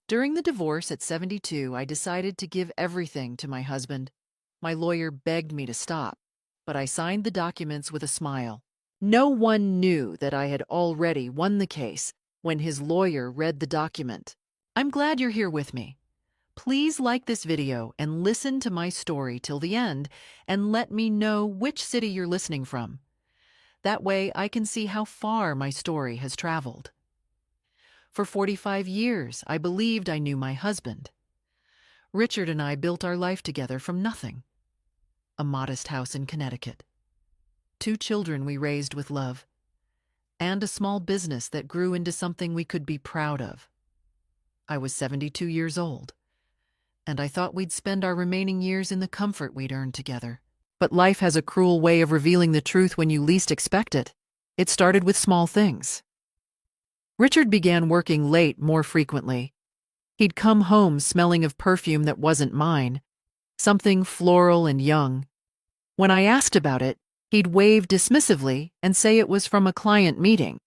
During the divorce at 72, I decided to give everything to my husband. My lawyer begged me to stop, but I signed the documents with a smile. No one knew that I had already won the case when his lawyer read the document. I'm glad you're here with me. Please like this video and listen to my story till the end and let me know which city you're listening from. That way I can see how far my story has traveled. For 45 years, I believed I knew my husband. Richard and I built our life together from nothing. A modest house in Connecticut. 2 children we raised with love. And a small business that grew into something we could be proud of. I was 72 years old, and I thought we'd spend our remaining years in the comfort we'd earned together. But life has a cruel way of revealing the truth when you least expect it. It started with small things. Richard began working late more frequently. He'd come home smelling of perfume that wasn't mine, something floral and young. When I asked about it, he'd wave dismissively and say it was from a client meeting.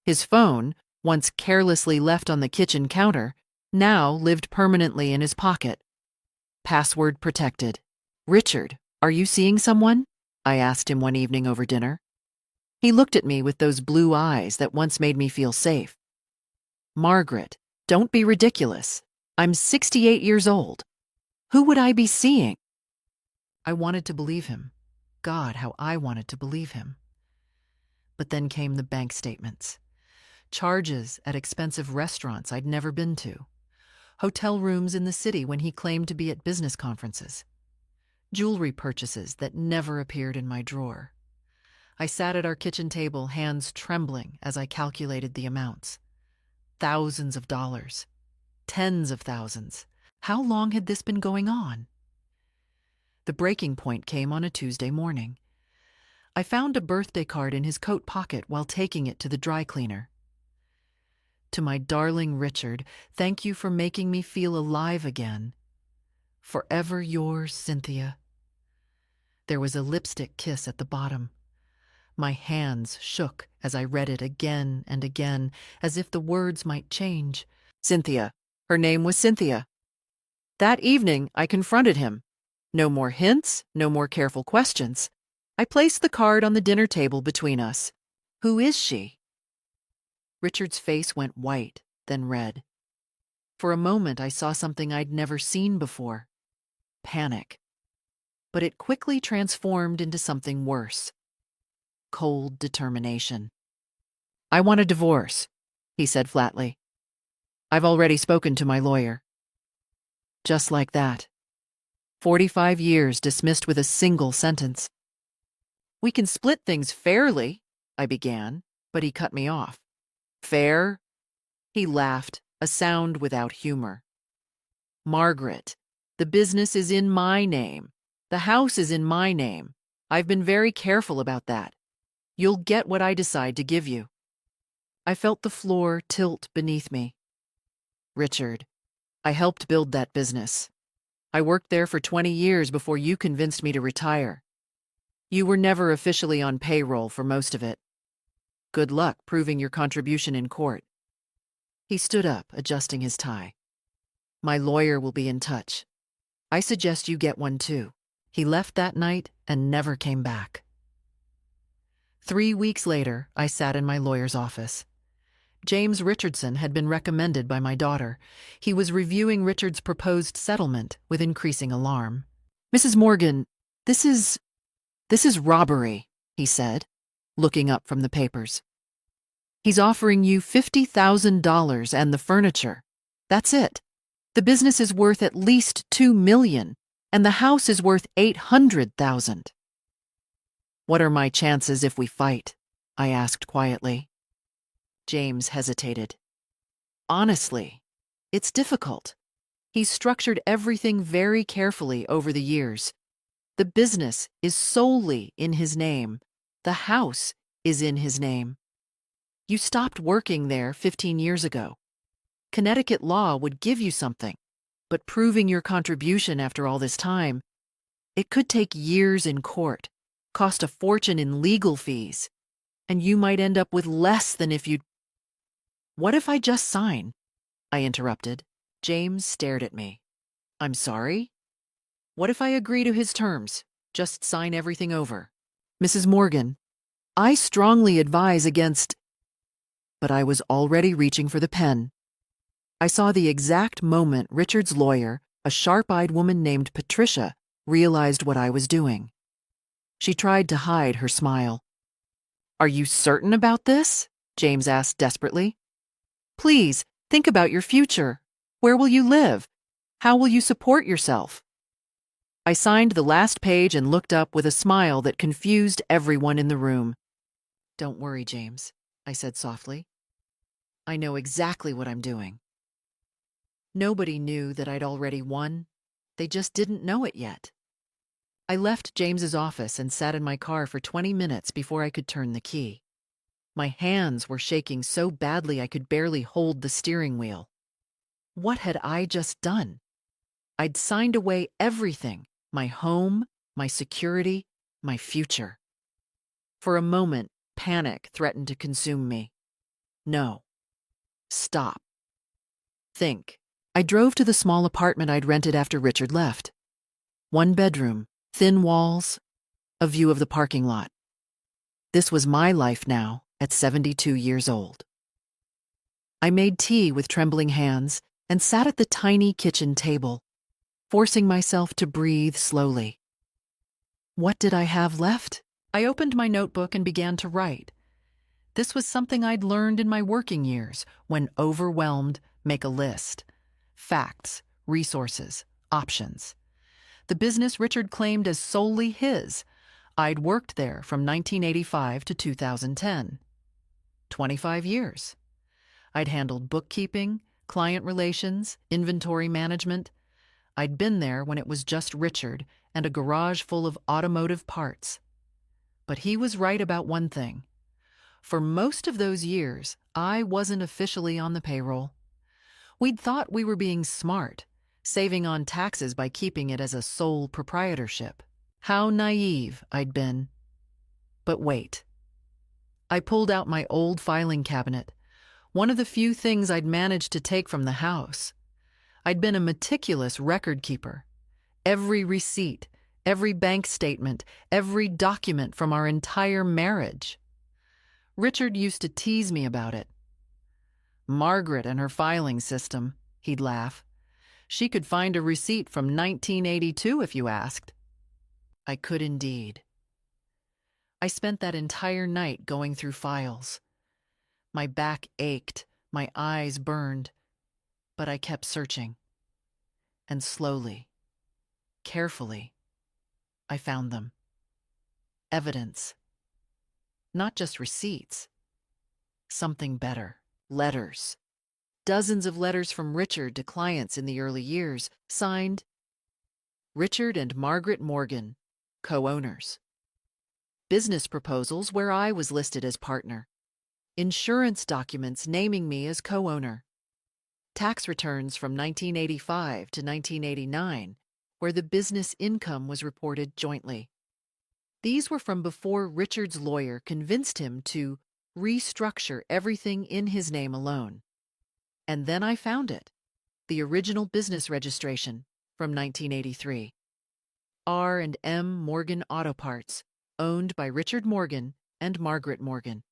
His phone, once carelessly left on the kitchen counter, now lived permanently in his pocket. Password protected. "Richard, are you seeing someone?" I asked him one evening over dinner. He looked at me with those blue eyes that once made me feel safe. "Margaret, don't be ridiculous. I'm 68 years old. Who would I be seeing?" I wanted to believe him. God, how I wanted to believe him. But then came the bank statements. Charges at expensive restaurants I'd never been to. Hotel rooms in the city when he claimed to be at business conferences. Jewelry purchases that never appeared in my drawer. I sat at our kitchen table, hands trembling as I calculated the amounts. Thousands of dollars. Tens of thousands. How long had this been going on? The breaking point came on a Tuesday morning. I found a birthday card in his coat pocket while taking it to the dry cleaner. "To my darling Richard, thank you for making me feel alive again. Forever yours, Cynthia." There was a lipstick kiss at the bottom. My hands shook as I read it again and again, as if the words might change. Cynthia. Her name was Cynthia. That evening, I confronted him. No more hints, no more careful questions. I placed the card on the dinner table between us. "Who is she?" Richard's face went white, then red. For a moment, I saw something I'd never seen before. Panic. But it quickly transformed into something worse. Cold determination. "I want a divorce," he said flatly. "I've already spoken to my lawyer." Just like that. 45 years dismissed with a single sentence. "We can split things fairly," I began, but he cut me off. "Fair?" He laughed, a sound without humor. "Margaret, the business is in my name. The house is in my name. I've been very careful about that. You'll get what I decide to give you." I felt the floor tilt beneath me. "Richard, I helped build that business. I worked there for 20 years before you convinced me to retire. You were never officially on payroll for most of it. Good luck proving your contribution in court." He stood up, adjusting his tie. "My lawyer will be in touch. I suggest you get one too." He left that night and never came back. 3 weeks later, I sat in my lawyer's office. James Richardson had been recommended by my daughter. He was reviewing Richard's proposed settlement with increasing alarm. "Mrs. Morgan, this is robbery," he said, looking up from the papers. "He's offering you $50,000 and the furniture. That's it. The business is worth at least $2 million, and the house is worth $800,000. "What are my chances if we fight?" I asked quietly. James hesitated. "Honestly, it's difficult. He's structured everything very carefully over the years. The business is solely in his name. The house is in his name. You stopped working there 15 years ago. Connecticut law would give you something, but proving your contribution after all this time, it could take years in court, cost a fortune in legal fees, and you might end up with less than if you'd—" "What if I just sign?" I interrupted. James stared at me. I'm sorry? What if I agree to his terms? Just sign everything over. Mrs. Morgan, I strongly advise against. But I was already reaching for the pen. I saw the exact moment Richard's lawyer, a sharp-eyed woman named Patricia, realized what I was doing. She tried to hide her smile. Are you certain about this? James asked desperately. Please, think about your future. Where will you live? How will you support yourself? I signed the last page and looked up with a smile that confused everyone in the room. Don't worry, James, I said softly. I know exactly what I'm doing. Nobody knew that I'd already won. They just didn't know it yet. I left James's office and sat in my car for 20 minutes before I could turn the key. My hands were shaking so badly I could barely hold the steering wheel. What had I just done? I'd signed away everything, my home, my security, my future. For a moment, panic threatened to consume me. No. Stop. Think. I drove to the small apartment I'd rented after Richard left. 1 bedroom, thin walls, a view of the parking lot. This was my life now, at 72 years old. I made tea with trembling hands and sat at the tiny kitchen table, forcing myself to breathe slowly. What did I have left? I opened my notebook and began to write. This was something I'd learned in my working years. When overwhelmed, make a list. Facts, resources, options. The business Richard claimed as solely his. I'd worked there from 1985 to 2010. 25 years. I'd handled bookkeeping, client relations, inventory management. I'd been there when it was just Richard and a garage full of automotive parts. But he was right about one thing. For most of those years, I wasn't officially on the payroll. We'd thought we were being smart, saving on taxes by keeping it as a sole proprietorship. How naive I'd been. But wait. I pulled out my old filing cabinet, one of the few things I'd managed to take from the house. I'd been a meticulous record keeper. Every receipt, every bank statement, every document from our entire marriage. Richard used to tease me about it. Margaret and her filing system, he'd laugh. She could find a receipt from 1982 if you asked. I could indeed. I spent that entire night going through files. My back ached, my eyes burned, but I kept searching. And slowly, carefully, I found them. Evidence. Not just receipts. Something better. Letters. Dozens of letters from Richard to clients in the early years, signed Richard and Margaret Morgan, co-owners. Business proposals where I was listed as partner. Insurance documents naming me as co-owner. Tax returns from 1985 to 1989, where the business income was reported jointly. These were from before Richard's lawyer convinced him to restructure everything in his name alone. And then I found it, the original business registration from 1983. R&M Morgan Auto Parts, owned by Richard Morgan and Margaret Morgan.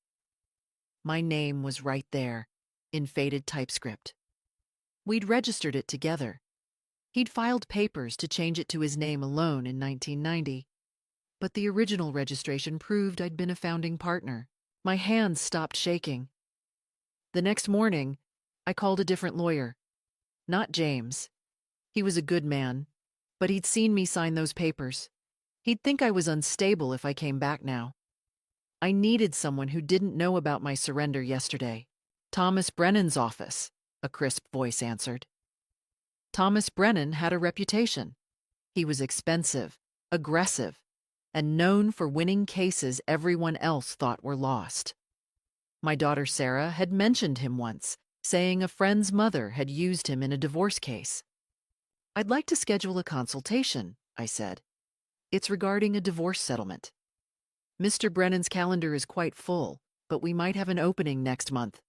My name was right there, in faded typescript. We'd registered it together. He'd filed papers to change it to his name alone in 1990, but the original registration proved I'd been a founding partner. My hands stopped shaking. The next morning, I called a different lawyer. Not James. He was a good man, but he'd seen me sign those papers. He'd think I was unstable if I came back now. I needed someone who didn't know about my surrender yesterday. Thomas Brennan's office, a crisp voice answered. Thomas Brennan had a reputation. He was expensive, aggressive, and known for winning cases everyone else thought were lost. My daughter Sarah had mentioned him once, saying a friend's mother had used him in a divorce case. I'd like to schedule a consultation, I said. It's regarding a divorce settlement. Mr. Brennan's calendar is quite full, but we might have an opening next month.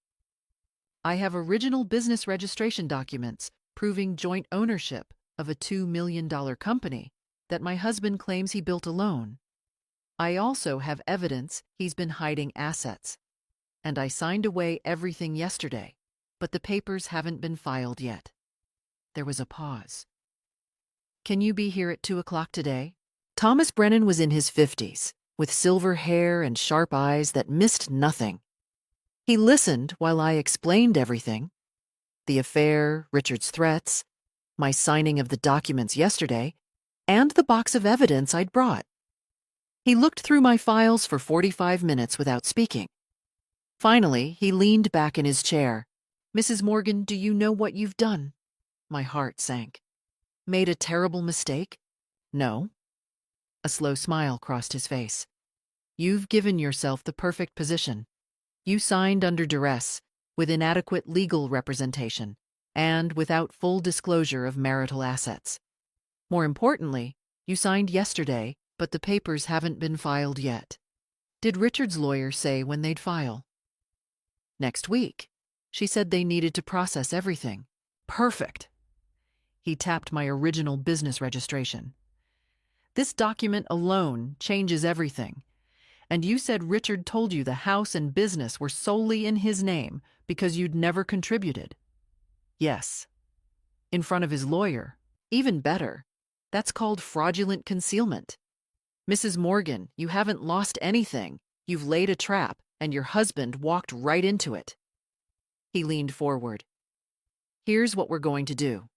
I have original business registration documents, proving joint ownership of a $2 million company that my husband claims he built alone. I also have evidence he's been hiding assets. And I signed away everything yesterday, but the papers haven't been filed yet. There was a pause. Can you be here at 2 o'clock today? Thomas Brennan was in his 50s, with silver hair and sharp eyes that missed nothing. He listened while I explained everything. The affair, Richard's threats, my signing of the documents yesterday, and the box of evidence I'd brought. He looked through my files for 45 minutes without speaking. Finally, he leaned back in his chair. Mrs. Morgan, do you know what you've done? My heart sank. Made a terrible mistake? No. A slow smile crossed his face. You've given yourself the perfect position. You signed under duress, with inadequate legal representation, and without full disclosure of marital assets. More importantly, you signed yesterday, but the papers haven't been filed yet. Did Richard's lawyer say when they'd file? Next week. She said they needed to process everything. Perfect. He tapped my original business registration. This document alone changes everything. And you said Richard told you the house and business were solely in his name because you'd never contributed. Yes. In front of his lawyer. Even better. That's called fraudulent concealment. Mrs. Morgan, you haven't lost anything. You've laid a trap, and your husband walked right into it. He leaned forward. Here's what we're going to do.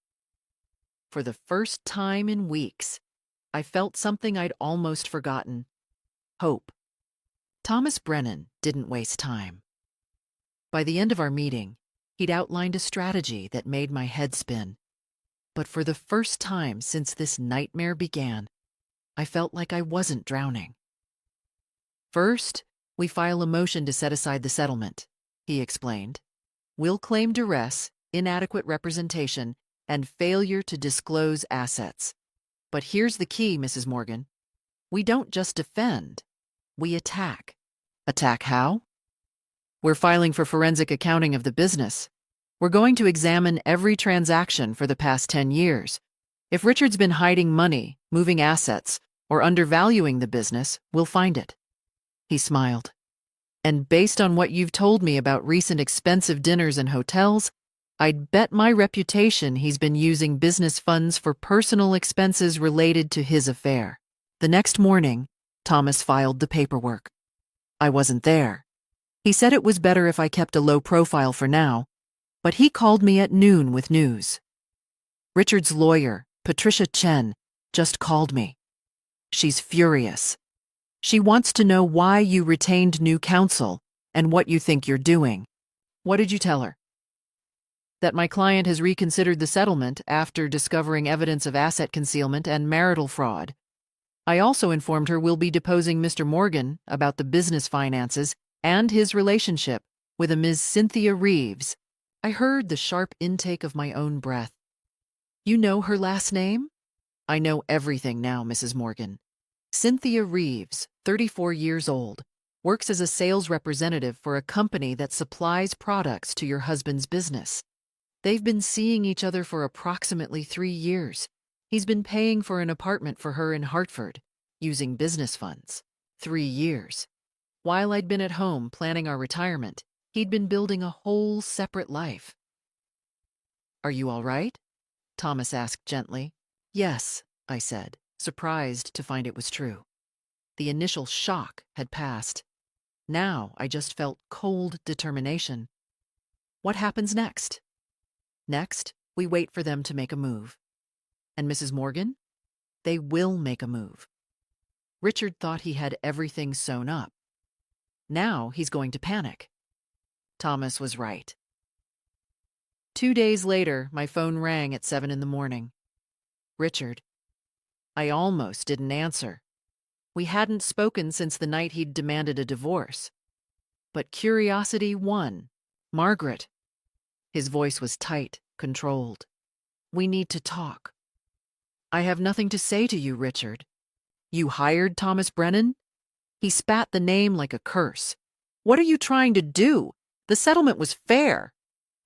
For the first time in weeks, I felt something I'd almost forgotten. Hope. Thomas Brennan didn't waste time. By the end of our meeting, he'd outlined a strategy that made my head spin. But for the first time since this nightmare began, I felt like I wasn't drowning. First, we file a motion to set aside the settlement, he explained. We'll claim duress, inadequate representation, and failure to disclose assets. But here's the key, Mrs. Morgan. We don't just defend, we attack. Attack how? We're filing for forensic accounting of the business. We're going to examine every transaction for the past 10 years. If Richard's been hiding money, moving assets, or undervaluing the business, we'll find it. He smiled. And based on what you've told me about recent expensive dinners and hotels, I'd bet my reputation he's been using business funds for personal expenses related to his affair. The next morning, Thomas filed the paperwork. I wasn't there. He said it was better if I kept a low profile for now, but he called me at noon with news. Richard's lawyer, Patricia Chen, just called me. She's furious. She wants to know why you retained new counsel and what you think you're doing. What did you tell her? That my client has reconsidered the settlement after discovering evidence of asset concealment and marital fraud. I also informed her we'll be deposing Mr. Morgan about the business finances and his relationship with a Ms. Cynthia Reeves. I heard the sharp intake of my own breath. You know her last name? I know everything now, Mrs. Morgan. Cynthia Reeves, 34 years old, works as a sales representative for a company that supplies products to your husband's business. They've been seeing each other for approximately 3 years. He's been paying for an apartment for her in Hartford, using business funds. 3 years. While I'd been at home planning our retirement, he'd been building a whole separate life. Are you all right? Thomas asked gently. Yes, I said, surprised to find it was true. The initial shock had passed. Now I just felt cold determination. What happens next? Next, we wait for them to make a move. And Mrs. Morgan? They will make a move. Richard thought he had everything sewn up. Now he's going to panic. Thomas was right. 2 days later, my phone rang at 7 in the morning. Richard. I almost didn't answer. We hadn't spoken since the night he'd demanded a divorce. But curiosity won. Margaret. His voice was tight, controlled. We need to talk. I have nothing to say to you, Richard. You hired Thomas Brennan? He spat the name like a curse. What are you trying to do? The settlement was fair.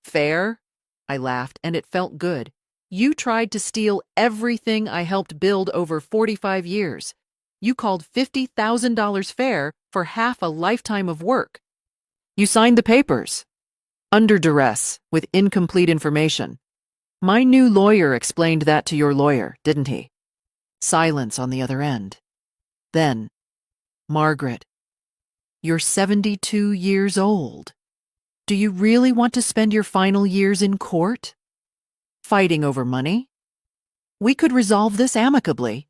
Fair? I laughed, and it felt good. You tried to steal everything I helped build over 45 years. You called $50,000 fair for half a lifetime of work. You signed the papers. Under duress, with incomplete information. My new lawyer explained that to your lawyer, didn't he? Silence on the other end. Then, Margaret, you're 72 years old. Do you really want to spend your final years in court? Fighting over money? We could resolve this amicably.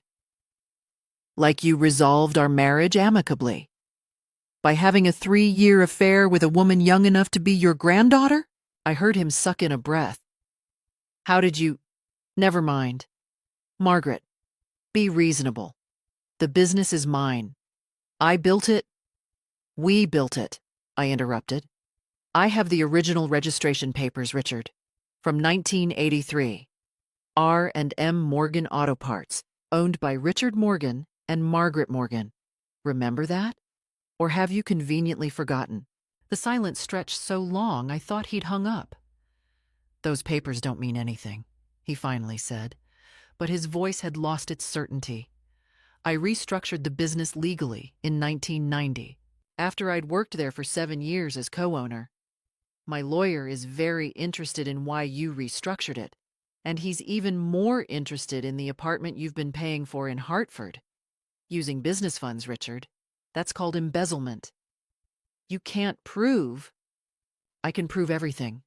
Like you resolved our marriage amicably. By having a 3-year affair with a woman young enough to be your granddaughter? I heard him suck in a breath. How did you... Never mind. Margaret, be reasonable. The business is mine. I built it. We built it, I interrupted. I have the original registration papers, Richard, from 1983. R&M Morgan Auto Parts, owned by Richard Morgan and Margaret Morgan. Remember that? Or have you conveniently forgotten? The silence stretched so long I thought he'd hung up. Those papers don't mean anything, he finally said, but his voice had lost its certainty. I restructured the business legally in 1990, after I'd worked there for 7 years as co-owner. My lawyer is very interested in why you restructured it, and he's even more interested in the apartment you've been paying for in Hartford. Using business funds, Richard. That's called embezzlement. You can't prove. I can prove everything.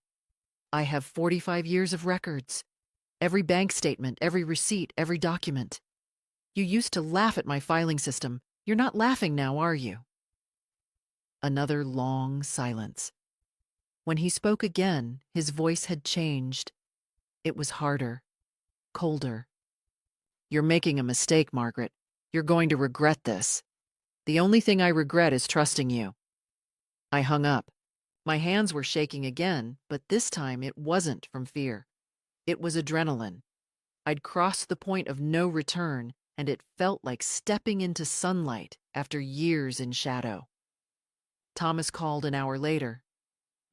I have 45 years of records. Every bank statement, every receipt, every document. You used to laugh at my filing system. You're not laughing now, are you? Another long silence. When he spoke again, his voice had changed. It was harder, colder. You're making a mistake, Margaret. You're going to regret this. The only thing I regret is trusting you. I hung up. My hands were shaking again, but this time it wasn't from fear. It was adrenaline. I'd crossed the point of no return, and it felt like stepping into sunlight after years in shadow. Thomas called an hour later.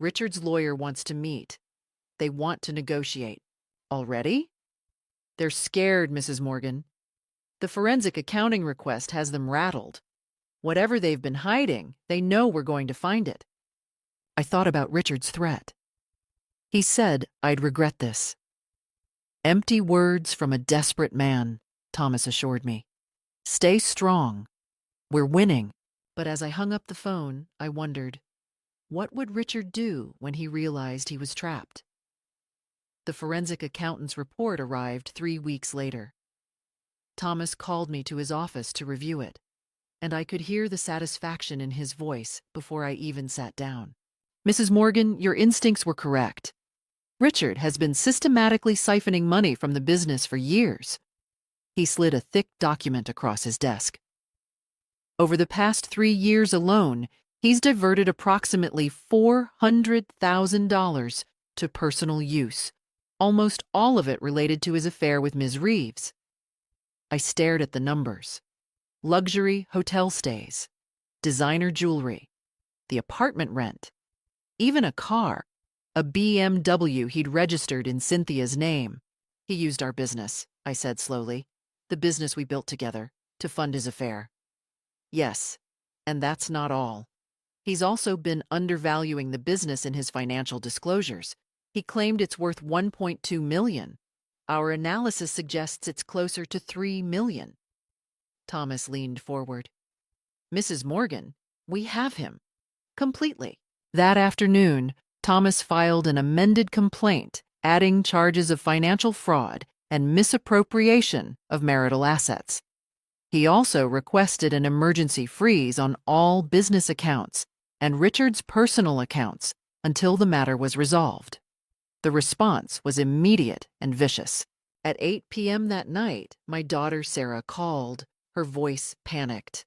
Richard's lawyer wants to meet. They want to negotiate. Already? They're scared, Mrs. Morgan. The forensic accounting request has them rattled. Whatever they've been hiding, they know we're going to find it. I thought about Richard's threat. He said I'd regret this. Empty words from a desperate man, Thomas assured me. Stay strong. We're winning. But as I hung up the phone, I wondered, what would Richard do when he realized he was trapped? The forensic accountant's report arrived 3 weeks later. Thomas called me to his office to review it, and I could hear the satisfaction in his voice before I even sat down. Mrs. Morgan, your instincts were correct. Richard has been systematically siphoning money from the business for years. He slid a thick document across his desk. Over the past 3 years alone, he's diverted approximately $400,000 to personal use, almost all of it related to his affair with Ms. Reeves. I stared at the numbers. Luxury hotel stays, designer jewelry, the apartment rent, even a car, a BMW he'd registered in Cynthia's name. He used our business, I said slowly, the business we built together, to fund his affair. Yes, and that's not all. He's also been undervaluing the business in his financial disclosures. He claimed it's worth $1.2 million. Our analysis suggests it's closer to $3 million. Thomas leaned forward. Mrs. Morgan, we have him. Completely. That afternoon, Thomas filed an amended complaint adding charges of financial fraud and misappropriation of marital assets. He also requested an emergency freeze on all business accounts and Richard's personal accounts until the matter was resolved. The response was immediate and vicious. At 8 p.m. that night, my daughter Sarah called, her voice panicked.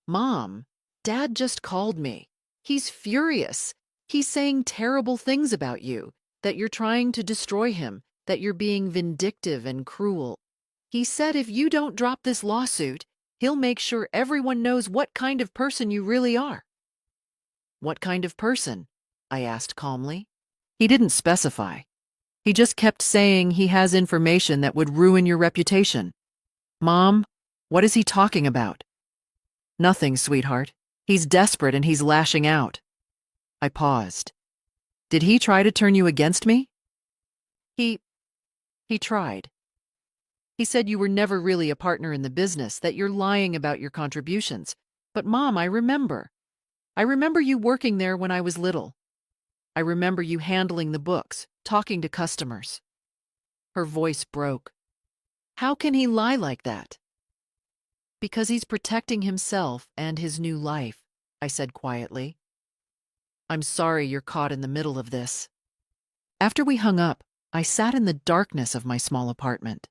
Mom, Dad just called me. He's furious. He's saying terrible things about you, that you're trying to destroy him, that you're being vindictive and cruel. He said if you don't drop this lawsuit, he'll make sure everyone knows what kind of person you really are. What kind of person? I asked calmly. He didn't specify. He just kept saying he has information that would ruin your reputation. Mom, what is he talking about? Nothing, sweetheart. He's desperate and he's lashing out. I paused. Did he try to turn you against me? He tried. He said you were never really a partner in the business, that you're lying about your contributions. But Mom, I remember. I remember you working there when I was little. I remember you handling the books, talking to customers. Her voice broke. How can he lie like that? Because he's protecting himself and his new life, I said quietly. I'm sorry you're caught in the middle of this. After we hung up, I sat in the darkness of my small apartment.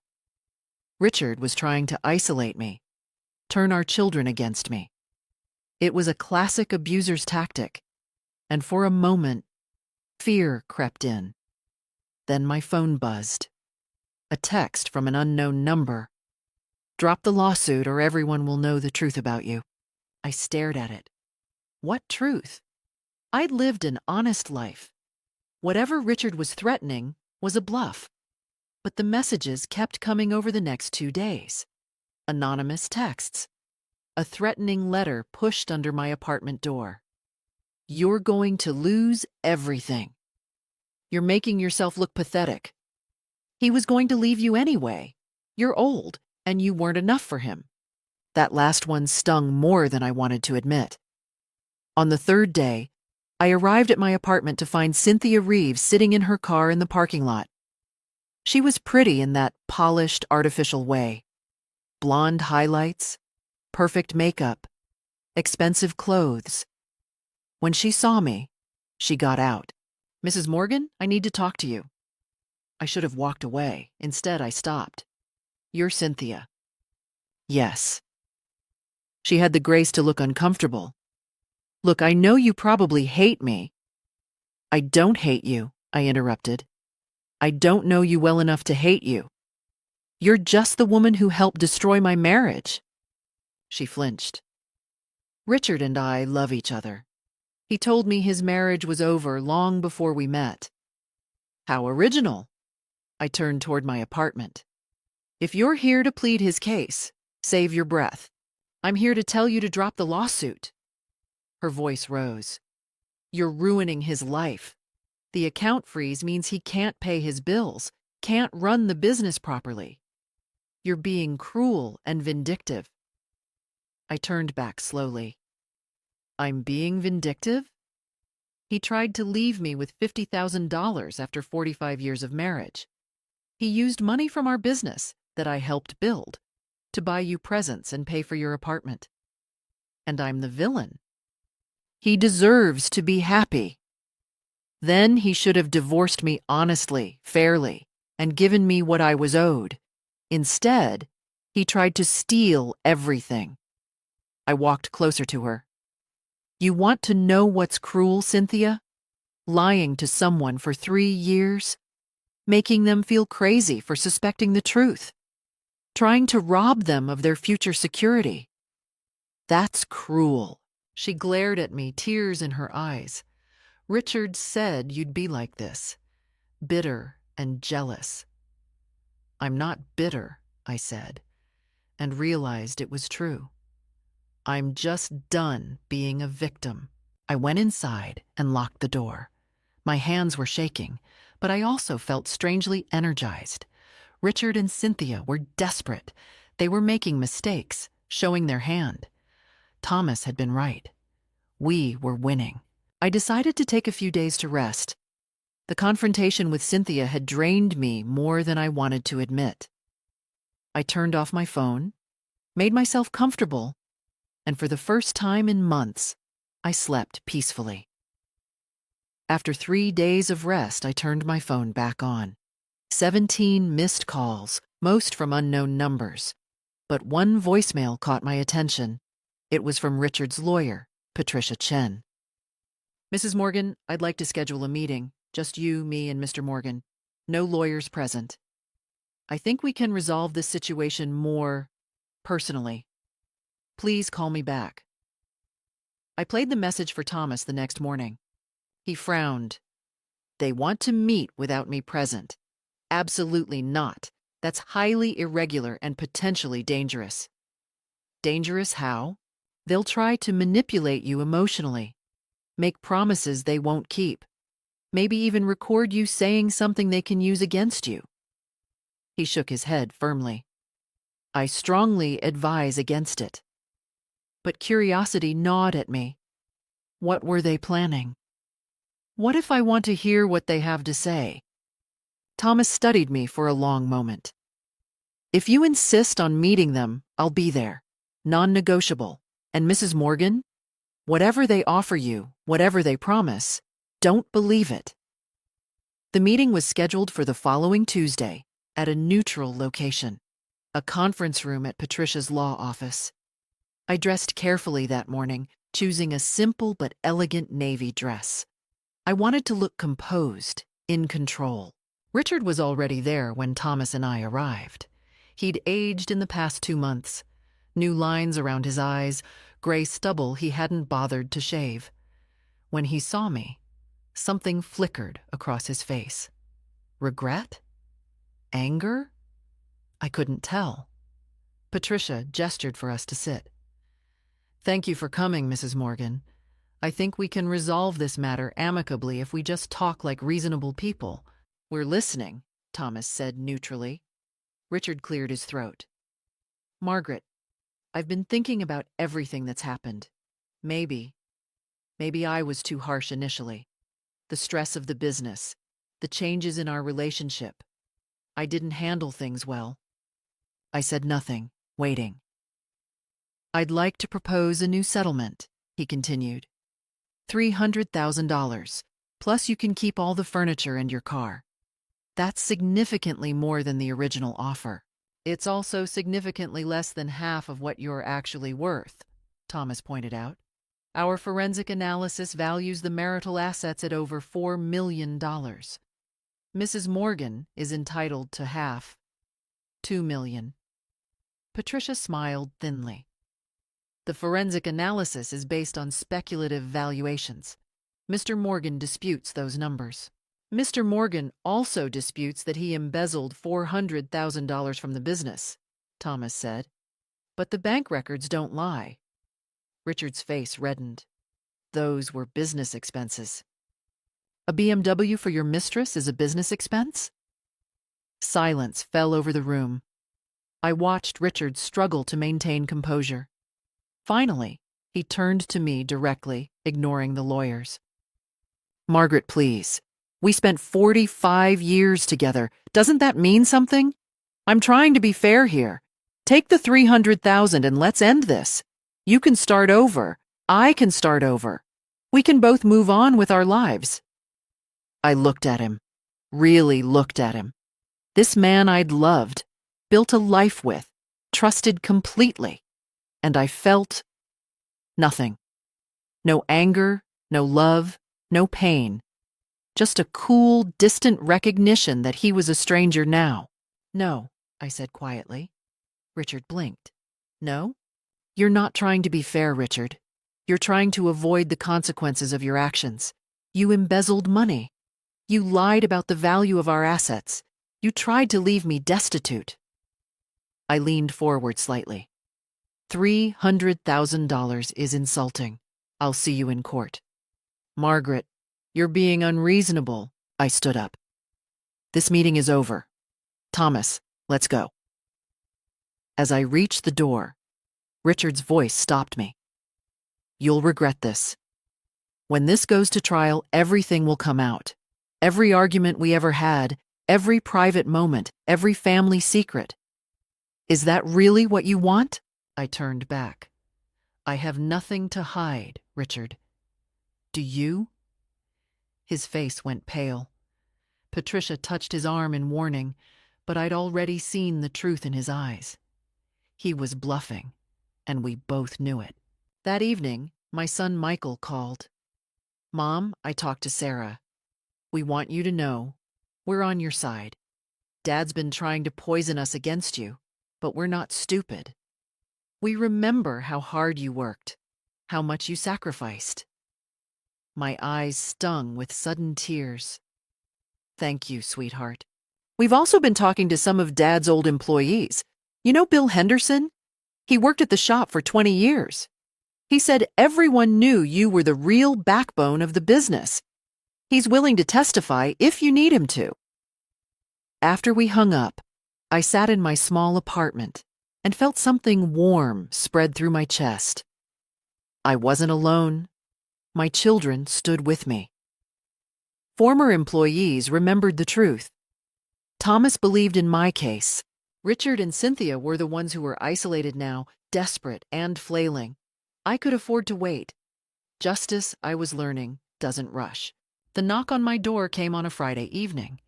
Richard was trying to isolate me, turn our children against me. It was a classic abuser's tactic, and for a moment, fear crept in. Then my phone buzzed. A text from an unknown number. Drop the lawsuit or everyone will know the truth about you. I stared at it. What truth? I'd lived an honest life. Whatever Richard was threatening was a bluff. But the messages kept coming over the next 2 days. Anonymous texts. A threatening letter pushed under my apartment door. You're going to lose everything. You're making yourself look pathetic. He was going to leave you anyway. You're old, and you weren't enough for him. That last one stung more than I wanted to admit. On the 3rd day, I arrived at my apartment to find Cynthia Reeves sitting in her car in the parking lot. She was pretty in that polished, artificial way. Blonde highlights, perfect makeup, expensive clothes. When she saw me, she got out. Mrs. Morgan, I need to talk to you. I should have walked away. Instead, I stopped. You're Cynthia. Yes. She had the grace to look uncomfortable. Look, I know you probably hate me. I don't hate you, I interrupted. I don't know you well enough to hate you. You're just the woman who helped destroy my marriage. She flinched. Richard and I love each other. He told me his marriage was over long before we met. How original. I turned toward my apartment. If you're here to plead his case, save your breath. I'm here to tell you to drop the lawsuit. Her voice rose. You're ruining his life. The account freeze means he can't pay his bills, can't run the business properly. You're being cruel and vindictive. I turned back slowly. I'm being vindictive? He tried to leave me with $50,000 after 45 years of marriage. He used money from our business that I helped build to buy you presents and pay for your apartment. And I'm the villain. He deserves to be happy. Then he should have divorced me honestly, fairly, and given me what I was owed. Instead, he tried to steal everything. I walked closer to her. You want to know what's cruel, Cynthia? Lying to someone for 3 years? Making them feel crazy for suspecting the truth? Trying to rob them of their future security? That's cruel. She glared at me, tears in her eyes. Richard said you'd be like this, bitter and jealous. I'm not bitter, I said, and realized it was true. I'm just done being a victim. I went inside and locked the door. My hands were shaking, but I also felt strangely energized. Richard and Cynthia were desperate. They were making mistakes, showing their hand. Thomas had been right. We were winning. I decided to take a few days to rest. The confrontation with Cynthia had drained me more than I wanted to admit. I turned off my phone, made myself comfortable, and for the first time in months, I slept peacefully. After 3 days of rest, I turned my phone back on. 17 missed calls, most from unknown numbers. But one voicemail caught my attention. It was from Richard's lawyer, Patricia Chen. Mrs. Morgan, I'd like to schedule a meeting. Just you, me, and Mr. Morgan. No lawyers present. I think we can resolve this situation more personally. Please call me back. I played the message for Thomas the next morning. He frowned. They want to meet without me present. Absolutely not. That's highly irregular and potentially dangerous. Dangerous how? They'll try to manipulate you emotionally, make promises they won't keep, maybe even record you saying something they can use against you. He shook his head firmly. I strongly advise against it. But curiosity gnawed at me. What were they planning? What if I want to hear what they have to say? Thomas studied me for a long moment. If you insist on meeting them, I'll be there. Non-negotiable. And Mrs. Morgan, whatever they offer you, whatever they promise, don't believe it. The meeting was scheduled for the following Tuesday at a neutral location, a conference room at Patricia's law office. I dressed carefully that morning, choosing a simple but elegant navy dress. I wanted to look composed, in control. Richard was already there when Thomas and I arrived. He'd aged in the past 2 months. New lines around his eyes, gray stubble he hadn't bothered to shave. When he saw me, something flickered across his face. Regret? Anger? I couldn't tell. Patricia gestured for us to sit. Thank you for coming, Mrs. Morgan. I think we can resolve this matter amicably if we just talk like reasonable people. We're listening, Thomas said neutrally. Richard cleared his throat. Margaret, I've been thinking about everything that's happened. Maybe I was too harsh initially. The stress of the business, the changes in our relationship. I didn't handle things well. I said nothing, waiting. I'd like to propose a new settlement, he continued. $300,000, plus you can keep all the furniture and your car. That's significantly more than the original offer. It's also significantly less than half of what you're actually worth, Thomas pointed out. Our forensic analysis values the marital assets at over $4 million. Mrs. Morgan is entitled to half, $2 million. Patricia smiled thinly. The forensic analysis is based on speculative valuations. Mr. Morgan disputes those numbers. Mr. Morgan also disputes that he embezzled $400,000 from the business, Thomas said. But the bank records don't lie. Richard's face reddened. Those were business expenses. A BMW for your mistress is a business expense? Silence fell over the room. I watched Richard struggle to maintain composure. Finally, he turned to me directly, ignoring the lawyers. Margaret, please. We spent 45 years together. Doesn't that mean something? I'm trying to be fair here. Take the $300,000 and let's end this. You can start over. I can start over. We can both move on with our lives. I looked at him, really looked at him. This man I'd loved, built a life with, trusted completely. And I felt nothing. No anger, no love, no pain. Just a cool, distant recognition that he was a stranger now. No, I said quietly. Richard blinked. No? You're not trying to be fair, Richard. You're trying to avoid the consequences of your actions. You embezzled money. You lied about the value of our assets. You tried to leave me destitute. I leaned forward slightly. $300,000 is insulting. I'll see you in court. Margaret, you're being unreasonable. I stood up. This meeting is over. Thomas, let's go. As I reached the door, Richard's voice stopped me. You'll regret this. When this goes to trial, everything will come out. Every argument we ever had, every private moment, every family secret. Is that really what you want? I turned back. I have nothing to hide, Richard. Do you? His face went pale. Patricia touched his arm in warning, but I'd already seen the truth in his eyes. He was bluffing, and we both knew it. That evening, my son Michael called. Mom, I talked to Sarah. We want you to know we're on your side. Dad's been trying to poison us against you, but we're not stupid. We remember how hard you worked, how much you sacrificed. My eyes stung with sudden tears. Thank you, sweetheart. We've also been talking to some of Dad's old employees. You know Bill Henderson? He worked at the shop for 20 years. He said everyone knew you were the real backbone of the business. He's willing to testify if you need him to. After we hung up, I sat in my small apartment and felt something warm spread through my chest. I wasn't alone. My children stood with me. Former employees remembered the truth. Thomas believed in my case. Richard and Cynthia were the ones who were isolated now, desperate and flailing. I could afford to wait. Justice, I was learning, doesn't rush. The knock on my door came on a Friday evening.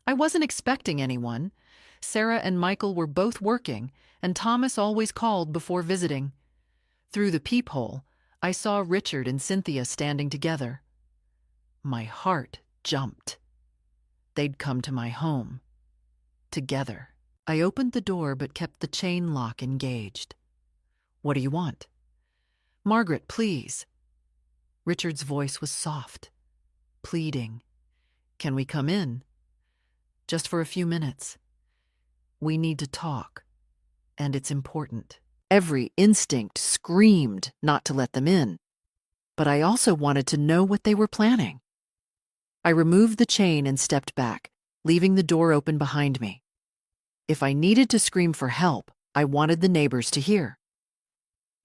I wasn't expecting anyone. Sarah and Michael were both working, and Thomas always called before visiting. Through the peephole, I saw Richard and Cynthia standing together. My heart jumped. They'd come to my home. Together. I opened the door but kept the chain lock engaged. What do you want? Margaret, please. Richard's voice was soft, pleading. Can we come in? Just for a few minutes. We need to talk, and it's important. Every instinct screamed not to let them in, but I also wanted to know what they were planning. I removed the chain and stepped back, leaving the door open behind me. If I needed to scream for help, I wanted the neighbors to hear.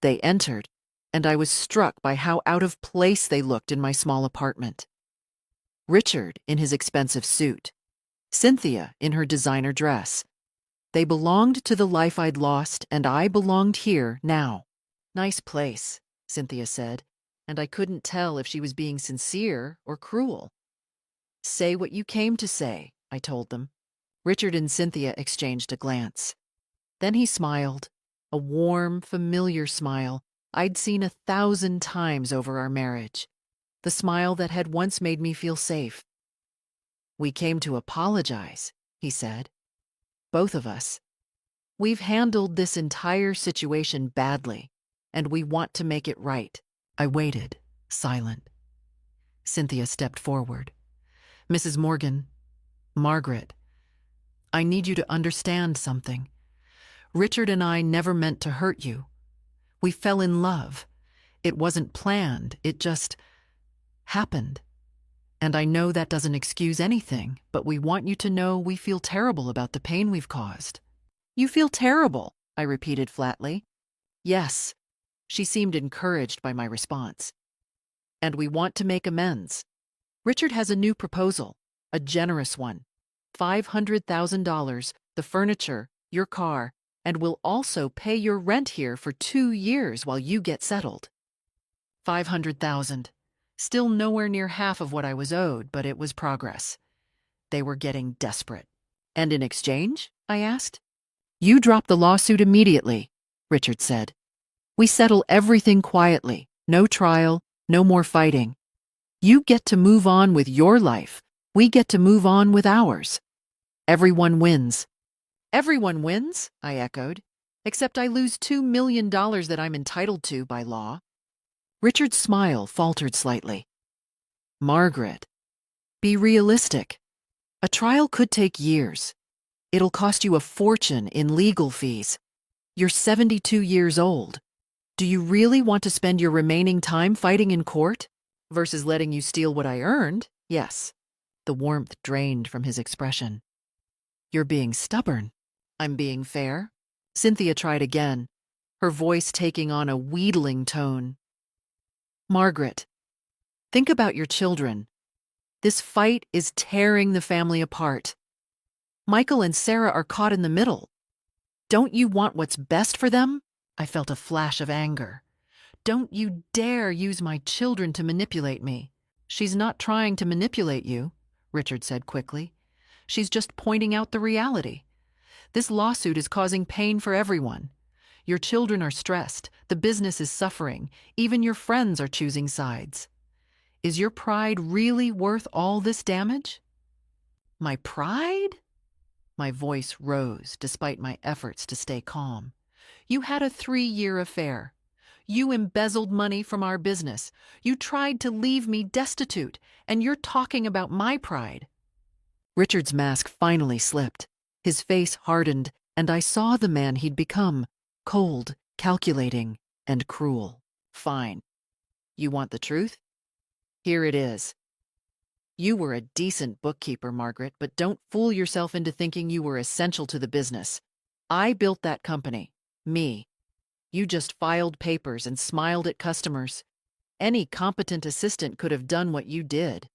They entered, and I was struck by how out of place they looked in my small apartment. Richard in his expensive suit, Cynthia in her designer dress. They belonged to the life I'd lost, and I belonged here now. Nice place, Cynthia said, and I couldn't tell if she was being sincere or cruel. Say what you came to say, I told them. Richard and Cynthia exchanged a glance. Then he smiled, a warm, familiar smile I'd seen 1,000 times over our marriage, the smile that had once made me feel safe. We came to apologize, he said. Both of us. We've handled this entire situation badly, and we want to make it right. I waited, silent. Cynthia stepped forward. Mrs. Morgan, Margaret, I need you to understand something. Richard and I never meant to hurt you. We fell in love. It wasn't planned, it just happened. And I know that doesn't excuse anything, but we want you to know we feel terrible about the pain we've caused. You feel terrible, I repeated flatly. Yes. She seemed encouraged by my response. And we want to make amends. Richard has a new proposal, a generous one. $500,000, the furniture, your car, and will also pay your rent here for 2 years while you get settled. $500,000. Still nowhere near half of what I was owed, but it was progress. They were getting desperate. And in exchange? I asked. You drop the lawsuit immediately, Richard said. We settle everything quietly. No trial, no more fighting. You get to move on with your life. We get to move on with ours. Everyone wins. Everyone wins, I echoed, except I lose $2 million that I'm entitled to by law. Richard's smile faltered slightly. Margaret, be realistic. A trial could take years. It'll cost you a fortune in legal fees. You're 72 years old. Do you really want to spend your remaining time fighting in court? Versus letting you steal what I earned? Yes. The warmth drained from his expression. You're being stubborn. I'm being fair. Cynthia tried again, her voice taking on a wheedling tone. Margaret, think about your children. This fight is tearing the family apart. Michael and Sarah are caught in the middle. Don't you want what's best for them? I felt a flash of anger. Don't you dare use my children to manipulate me. She's not trying to manipulate you, Richard said quickly. She's just pointing out the reality. This lawsuit is causing pain for everyone. Your children are stressed, the business is suffering, even your friends are choosing sides. Is your pride really worth all this damage? My pride? My voice rose despite my efforts to stay calm. You had a 3-year affair. You embezzled money from our business. You tried to leave me destitute, and you're talking about my pride. Richard's mask finally slipped. His face hardened, and I saw the man he'd become, cold, calculating, and cruel. Fine. You want the truth? Here it is. You were a decent bookkeeper, Margaret, but don't fool yourself into thinking you were essential to the business. I built that company. Me. You just filed papers and smiled at customers. Any competent assistant could have done what you did.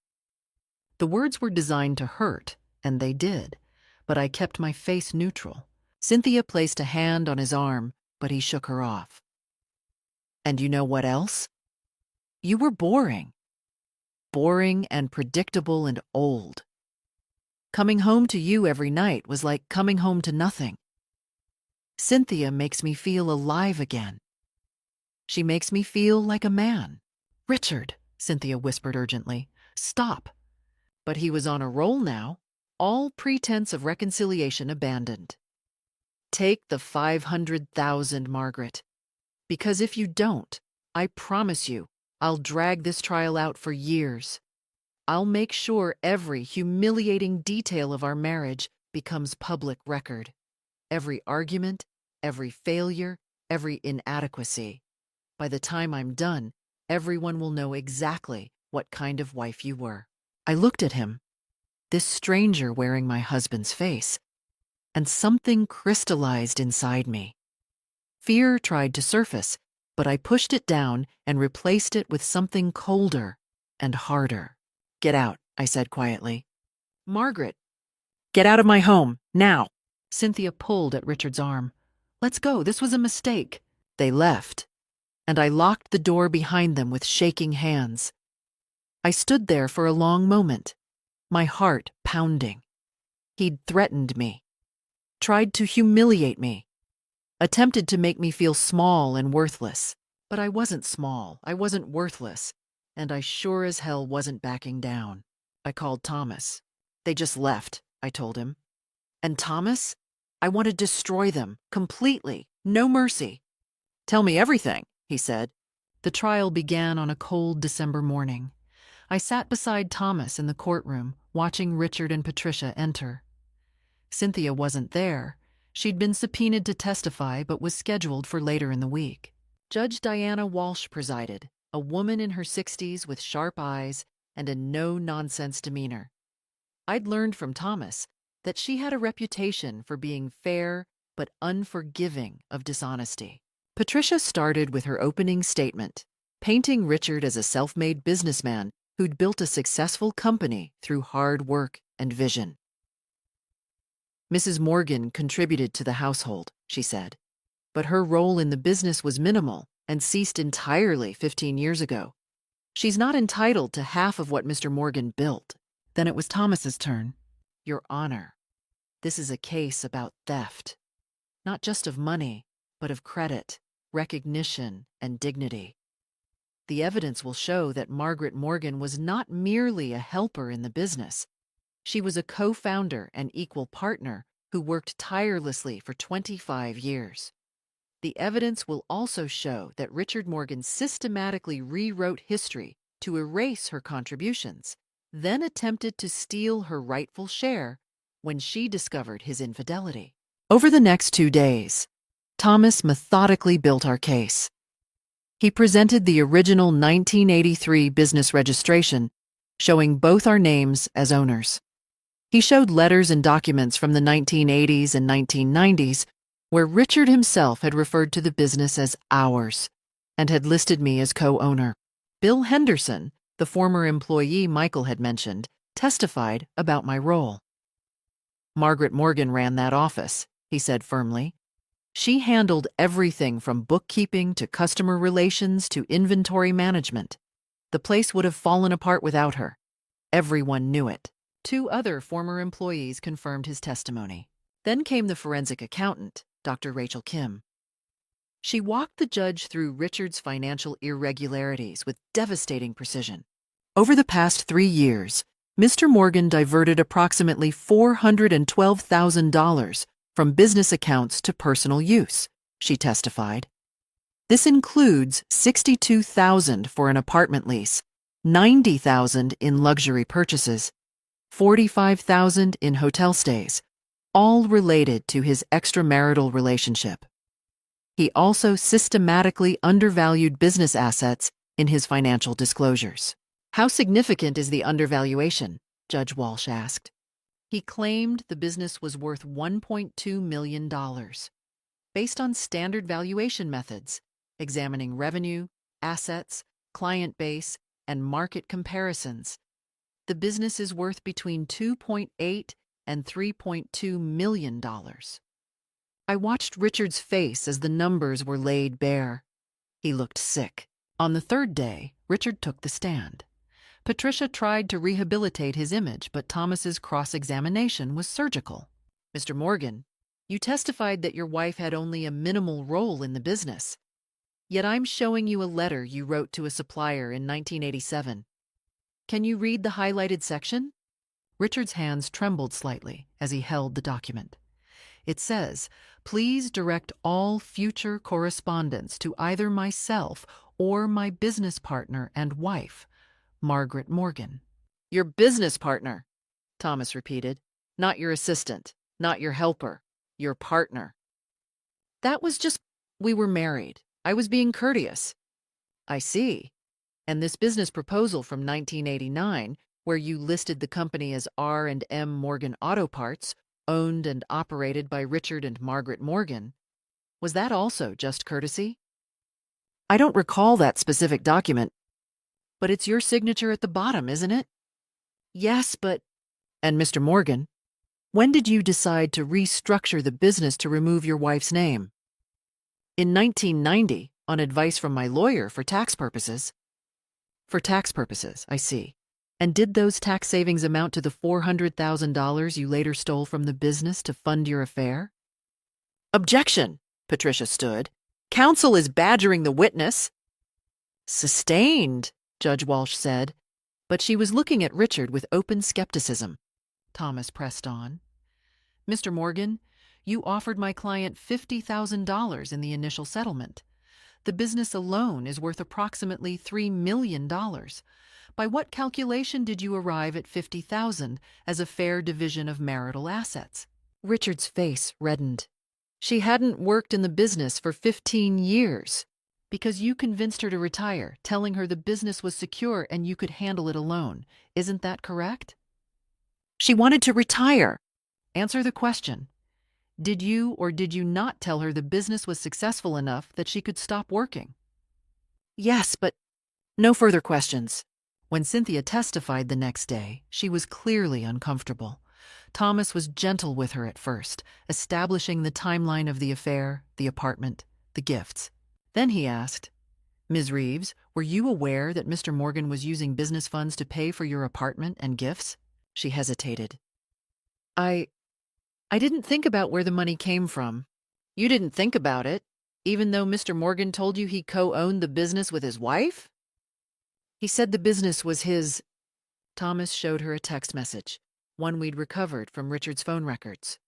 The words were designed to hurt, and they did, but I kept my face neutral. Cynthia placed a hand on his arm, but he shook her off. And you know what else? You were boring. Boring and predictable and old. Coming home to you every night was like coming home to nothing. Cynthia makes me feel alive again. She makes me feel like a man. Richard, Cynthia whispered urgently, stop. But he was on a roll now, all pretense of reconciliation abandoned. Take the $500,000, Margaret. Because if you don't, I promise you, I'll drag this trial out for years. I'll make sure every humiliating detail of our marriage becomes public record. Every argument, every failure, every inadequacy. By the time I'm done, everyone will know exactly what kind of wife you were. I looked at him, this stranger wearing my husband's face, and something crystallized inside me. Fear tried to surface, but I pushed it down and replaced it with something colder and harder. Get out, I said quietly. Margaret, get out of my home, now. Cynthia pulled at Richard's arm. Let's go, this was a mistake. They left, and I locked the door behind them with shaking hands. I stood there for a long moment, my heart pounding. He'd threatened me, tried to humiliate me, attempted to make me feel small and worthless. But I wasn't small, I wasn't worthless, and I sure as hell wasn't backing down. I called Thomas. They just left, I told him. And Thomas? I want to destroy them, completely, no mercy. Tell me everything, he said. The trial began on a cold December morning. I sat beside Thomas in the courtroom, watching Richard and Patricia enter. Cynthia wasn't there. She'd been subpoenaed to testify, but was scheduled for later in the week. Judge Diana Walsh presided, a woman in her 60s with sharp eyes and a no-nonsense demeanor. I'd learned from Thomas that she had a reputation for being fair but unforgiving of dishonesty. Patricia started with her opening statement, painting Richard as a self-made businessman who'd built a successful company through hard work and vision. Mrs. Morgan contributed to the household, she said, but her role in the business was minimal and ceased entirely 15 years ago. She's not entitled to half of what Mr. Morgan built. Then it was Thomas's turn. Your Honor, this is a case about theft, not just of money, but of credit, recognition, and dignity. The evidence will show that Margaret Morgan was not merely a helper in the business. She was a co-founder and equal partner who worked tirelessly for 25 years. The evidence will also show that Richard Morgan systematically rewrote history to erase her contributions, then attempted to steal her rightful share when she discovered his infidelity. Over the next 2 days, Thomas methodically built our case. He presented the original 1983 business registration, showing both our names as owners. He showed letters and documents from the 1980s and 1990s where Richard himself had referred to the business as ours and had listed me as co-owner. Bill Henderson, the former employee Michael had mentioned, testified about my role. Margaret Morgan ran that office, he said firmly. She handled everything from bookkeeping to customer relations to inventory management. The place would have fallen apart without her. Everyone knew it. 2 other former employees confirmed his testimony. Then came the forensic accountant, Dr. Rachel Kim. She walked the judge through Richard's financial irregularities with devastating precision. Over the past 3 years, Mr. Morgan diverted approximately $412,000 from business accounts to personal use, she testified. This includes $62,000 for an apartment lease, $90,000 in luxury purchases, $45,000 in hotel stays, all related to his extramarital relationship. He also systematically undervalued business assets in his financial disclosures. How significant is the undervaluation? Judge Walsh asked. He claimed the business was worth $1.2 million. Based on standard valuation methods, examining revenue, assets, client base, and market comparisons, the business is worth between $2.8 and $3.2 million. I watched Richard's face as the numbers were laid bare. He looked sick. On the third day, Richard took the stand. Patricia tried to rehabilitate his image, but Thomas's cross-examination was surgical. Mr. Morgan, you testified that your wife had only a minimal role in the business. Yet I'm showing you a letter you wrote to a supplier in 1987. Can you read the highlighted section? Richard's hands trembled slightly as he held the document. It says, "Please direct all future correspondence to either myself or my business partner and wife, Margaret Morgan." Your business partner, Thomas repeated. Not your assistant, not your helper, your partner. That was just, we were married. I was being courteous. I see. And this business proposal from 1989, where you listed the company as R&M Morgan Auto Parts, owned and operated by Richard and Margaret Morgan, was that also just courtesy? I don't recall that specific document, but it's your signature at the bottom, isn't it? Yes, but... And Mr. Morgan, when did you decide to restructure the business to remove your wife's name? In 1990, on advice from my lawyer for tax purposes. For tax purposes, I see. And did those tax savings amount to the $400,000 you later stole from the business to fund your affair? Objection, Patricia stood. Counsel is badgering the witness. Sustained, Judge Walsh said, but she was looking at Richard with open skepticism. Thomas pressed on. Mr. Morgan, you offered my client $50,000 in the initial settlement. The business alone is worth approximately $3 million. By what calculation did you arrive at $50,000 as a fair division of marital assets? Richard's face reddened. She hadn't worked in the business for 15 years. Because you convinced her to retire, telling her the business was secure and you could handle it alone. Isn't that correct? She wanted to retire. Answer the question. Did you or did you not tell her the business was successful enough that she could stop working? Yes, but no further questions. When Cynthia testified the next day, she was clearly uncomfortable. Thomas was gentle with her at first, establishing the timeline of the affair, the apartment, the gifts. Then he asked, Ms. Reeves, were you aware that Mr. Morgan was using business funds to pay for your apartment and gifts? She hesitated. I didn't think about where the money came from. You didn't think about it, even though Mr. Morgan told you he co-owned the business with his wife? He said the business was his. Thomas showed her a text message, one we'd recovered from Richard's phone records.